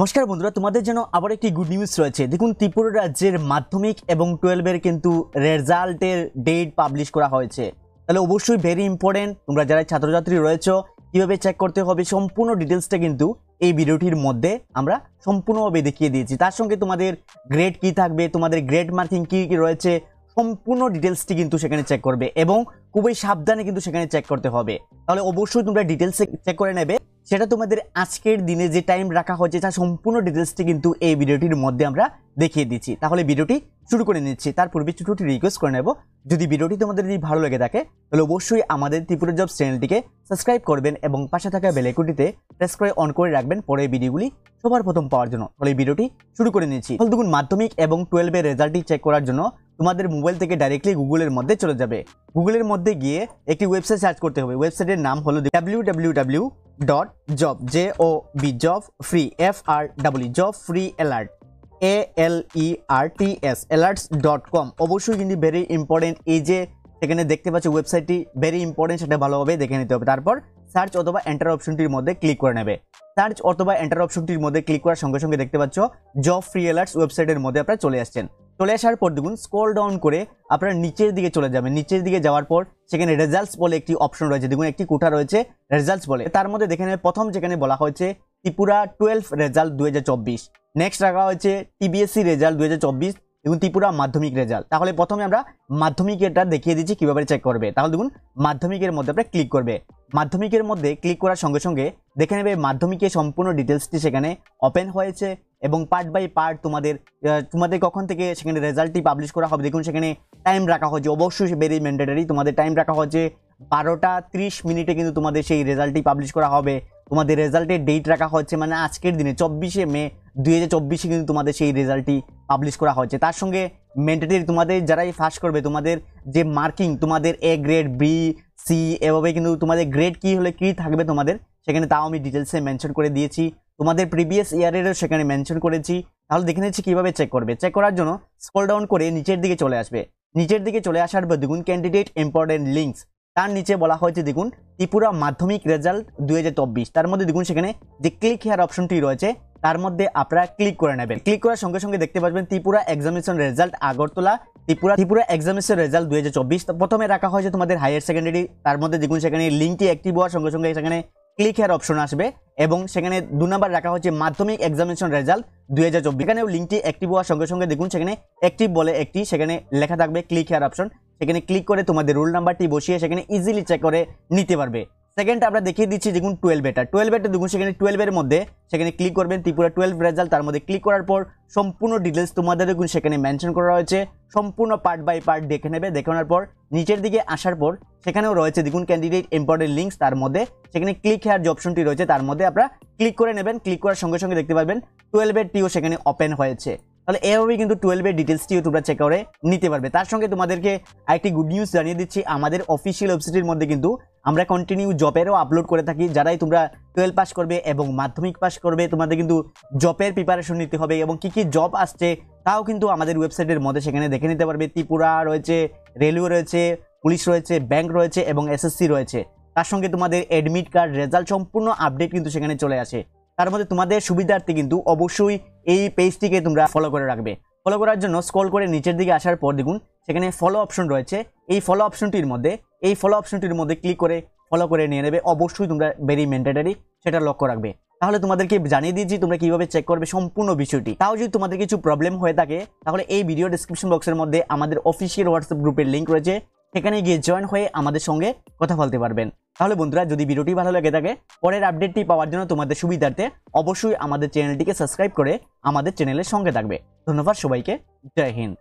নমস্কার বন্ধুরা, তোমাদের জন্য আবার একটি গুড নিউজ রয়েছে। দেখুন, ত্রিপুরা রাজ্যের মাধ্যমিক এবং 12-এর কিন্তু রেজাল্টের ডেট পাবলিশ করা হয়েছে। তাহলে অবশ্যই ভেরি ইম্পর্টেন্ট, তোমরা যারা ছাত্রছাত্রী রয়েছে কিভাবে চেক করতে হবে সম্পূর্ণ ডিটেলসটা কিন্তু এই ভিডিওটির মধ্যে আমরা সম্পূর্ণভাবে দেখিয়ে দিয়েছি। তার সঙ্গে তোমাদের গ্রেড কি থাকবে, তোমাদের গ্রেড মার্কিং কি কি রয়েছে, সম্পূর্ণ ডিটেলসটি কিন্তু সেখানে চেক করবে এবং খুবই সাবধানে কিন্তু সেখানে চেক করতে হবে। তাহলে অবশ্যই তোমরা ডিটেলসে চেক করে নেবে। সেটা তোমাদের আজকের দিনে যে টাইম রাখা হয়েছে তার সম্পূর্ণ ডিটেলসটি কিন্তু এই ভিডিওটির মধ্যে আমরা দেখিয়ে দিচ্ছি। তাহলে ভিডিওটি শুরু করে নিচ্ছি। তার পূর্বে ছোটটি রিকোয়েস্ট করে নেব, যদি ভিডিওটি তোমাদের যদি ভালো লেগে থাকে তাহলে অবশ্যই আমাদের ত্রিপুরা জবস চ্যানেলটিকে সাবস্ক্রাইব করবেন এবং পাশে থাকা বেল আইকনটিতে প্রেস করে অন করে রাখবেন পরের ভিডিওগুলি সবার প্রথম পাওয়ার জন্য। তাহলে ভিডিওটি শুরু করে নিচ্ছি। তাহলে দেখুন, মাধ্যমিক এবং 12-এর রেজাল্টটি চেক করার জন্য তোমাদের মোবাইল থেকে ডাইরেক্টলি গুগলের মধ্যে চলে যাবে। গুগলের মধ্যে গিয়ে একটি ওয়েবসাইট সার্চ করতে হবে। ওয়েবসাইটের নাম হলো www.job.free alerts অবশ্যই কিন্তু ভেরি ইম্পর্টেন্ট। এই যে এখানে দেখতে পাচ্ছ ওয়েবসাইটটি ভেরি ইম্পর্টেন্ট, সেটা ভালোভাবে দেখে নিতে হবে। তারপর সার্চ অথবা এন্টার অপশনটির মধ্যে ক্লিক করে নেবে। সার্চ অথবা এন্টার অপশনটির মধ্যে ক্লিক করার সঙ্গে সঙ্গে দেখতে পাচ্ছ জব ফ্রি অ্যালার্টস ওয়েবসাইটের মধ্যে আপনারা চলে আসছেন। চলে আসার পর দেখুন, স্ক্রল ডাউন করে আপনারা নিচের দিকে চলে যাবেন। নিচের দিকে যাওয়ার পর সেখানে রেজাল্টস বলে একটি অপশন রয়েছে। দেখুন, একটি কোঠা রয়েছে রেজাল্টস বলে। তার মধ্যে দেখে নেবে প্রথম যেখানে বলা হয়েছে ত্রিপুরা 12 রেজাল্ট 2024, নেক্সট রাখা হয়েছে টিবিএসসি রেজাল্ট 2024 এবং ত্রিপুরা মাধ্যমিক রেজাল্ট। তাহলে প্রথমে আমরা মাধ্যমিকেরটা দেখিয়ে দিচ্ছি কিভাবে চেক করবে। তাহলে দেখুন, মাধ্যমিকের মধ্যে আপনারা ক্লিক করবে। মাধ্যমিকের মধ্যে ক্লিক করার সঙ্গে সঙ্গে দেখে নেবে মাধ্যমিকের সম্পূর্ণ ডিটেলসটি সেখানে ওপেন হয়েছে এবং পার্ট বাই পার্ট তোমাদের কখন থেকে সেখানে রেজাল্টটি পাবলিশ করা হবে। দেখুন, সেখানে টাইম রাখা হয়েছে, অবশ্যই ভেরি ম্যান্ডেটরি। তোমাদের টাইম রাখা হয়েছে 12:30 কিন্তু তোমাদের সেই রেজাল্টটি পাবলিশ করা হবে। তোমাদের রেজাল্টের ডেট রাখা হচ্ছে মানে আজকের দিনে 24শে মে 2024 কিন্তু তোমাদের সেই রেজাল্টটি পাবলিশ করা হচ্ছে। তার সঙ্গে ম্যান্ডেটরি তোমাদের যারাই ফার্স্ট করবে তোমাদের যে মার্কিং, তোমাদের এ গ্রেড, বি, সি, এভাবে কিন্তু তোমাদের গ্রেড কি হলে কি থাকবে তোমাদের সেখানে তাও আমি ডিটেলসে মেনশন করে দিয়েছি। তোমাদের প্রিভিয়াস ইয়ারেরও সেখানে মেনশন করেছি। তাহলে দেখে নিচ্ছি কীভাবে চেক করবে। চেক করার জন্য স্ক্রল ডাউন করে নিচের দিকে চলে আসবে। নিচের দিকে চলে আসার পর দেখুন ক্যান্ডিডেট ইম্পর্টেন্ট লিঙ্কস, তার নিচে বলা হয়েছে দেখুন ত্রিপুরা মাধ্যমিক রেজাল্ট 2024। তার মধ্যে দেখুন সেখানে যে ক্লিক হেয়ার অপশনটি রয়েছে তার মধ্যে আপনারা ক্লিক করে নেবেন। ক্লিক করার সঙ্গে সঙ্গে দেখতে পাবেন Tripura examination result Agartala, Tripura examination result 2024। প্রথমে রাখা হয়েছে তোমাদের হায়ার সেকেন্ডারি। তার মধ্যে দেখুন সেখানে লিঙ্কটি অ্যাক্টিভ হওয়ার সঙ্গে সঙ্গে সেখানে ক্লিক হেয়ার অপশন আসবে এবং সেখানে 2 নম্বর রাখা হয়েছে মাধ্যমিক এক্সামিনেশন রেজাল্ট 2024। এখানেও লিঙ্কটি অ্যাক্টিভ হওয়ার সঙ্গে সঙ্গে দেখুন সেখানে অ্যাক্টিভ বলে একটি সেখানে লেখা থাকবে ক্লিক হেয়ার অপশন। সেখানে ক্লিক করে তোমাদের রোল নাম্বারটি বসিয়ে সেখানে ইজিলি চেক করে নিতে পারবে। সেকেন্ড আমরা দেখিয়ে দিচ্ছি দেখুন 12 দেখুন সেখানে 12-এর মধ্যে সেখানে ক্লিক করবেন ত্রিপুরা 12 রেজাল্ট। তার মধ্যে ক্লিক করার পর সম্পূর্ণ ডিটেলস তোমাদের দেখুন সেখানে মেনশন করা রয়েছে। সম্পূর্ণ পার্ট বাই পার্ট দেখে নেবে। দেখানোর পর নিচের দিকে আসার পর সেখানেও রয়েছে দেখুন ক্যান্ডিডেট ইম্পর্টেন্ট লিঙ্কস, তার মধ্যে সেখানে ক্লিক হেয়ার যে অপশনটি রয়েছে তার মধ্যে আপনারা ক্লিক করে নেবেন। ক্লিক করার সঙ্গে সঙ্গে দেখতে পাবেন 12-এরটিও সেখানে ওপেন হয়েছে। তাহলে এভাবেই কিন্তু 12-এর ডিটেলসটিও তোমরা চেক করে নিতে পারবে। তার সঙ্গে তোমাদেরকে আরেকটি গুড নিউজ জানিয়ে দিচ্ছি, আমাদের অফিসিয়াল ওয়েবসাইটের মধ্যে কিন্তু আমরা কন্টিনিউ জবেরও আপলোড করে থাকি। যারাই তোমরা 12 পাস করবে এবং মাধ্যমিক পাস করবে তোমাদের কিন্তু জবের প্রিপারেশন নিতে হবে এবং কি কি জব আসছে তাও কিন্তু আমাদের ওয়েবসাইটের মধ্যে সেখানে দেখে নিতে পারবে। ত্রিপুরা রয়েছে, রেলওয়ে রয়েছে, পুলিশ রয়েছে, ব্যাংক রয়েছে এবং এসএসসি রয়েছে। তার সঙ্গে তোমাদের অ্যাডমিট কার্ড, রেজাল্ট সম্পূর্ণ আপডেট কিন্তু সেখানে চলে আসে। তার মধ্যে তোমাদের সুবিধার্থে কিন্তু অবশ্যই এই পেজটিকে তোমরা ফলো করে রাখবে। ফলো করার জন্য স্ক্রল করে নিচের দিকে আসার পর দেখুন সেখানে ফলো অপশন রয়েছে। এই ফলো অপশনটির মধ্যে ক্লিক করে ফলো করে নিয়ে নেবে। অবশ্যই তোমরা ভেরি ম্যান্ডেটরি, সেটা লক্ষ্য রাখবে। তাহলে তোমাদেরকে জানিয়ে দিয়েছি তোমরা কিভাবে চেক করবে সম্পূর্ণ বিষয়টি। তাও যদি তোমাদের কিছু প্রবলেম হয়ে থাকে তাহলে এই ভিডিও ডেসক্রিপশন বক্সের মধ্যে আমাদের অফিসিয়াল হোয়াটসঅ্যাপ গ্রুপের লিঙ্ক রয়েছে, সেখানে গিয়ে জয়েন হয়ে আমাদের সঙ্গে কথা বলতে পারবেন। তাহলে বন্ধুরা, যদি ভিডিওটি ভালো লেগে থাকে পরের আপডেটটি পাওয়ার জন্য তোমাদের সুবিধার্থে অবশ্যই আমাদের চ্যানেলটিকে সাবস্ক্রাইব করে আমাদের চ্যানেলের সঙ্গে থাকবে। ধন্যবাদ সবাইকে। জয় হিন্দ।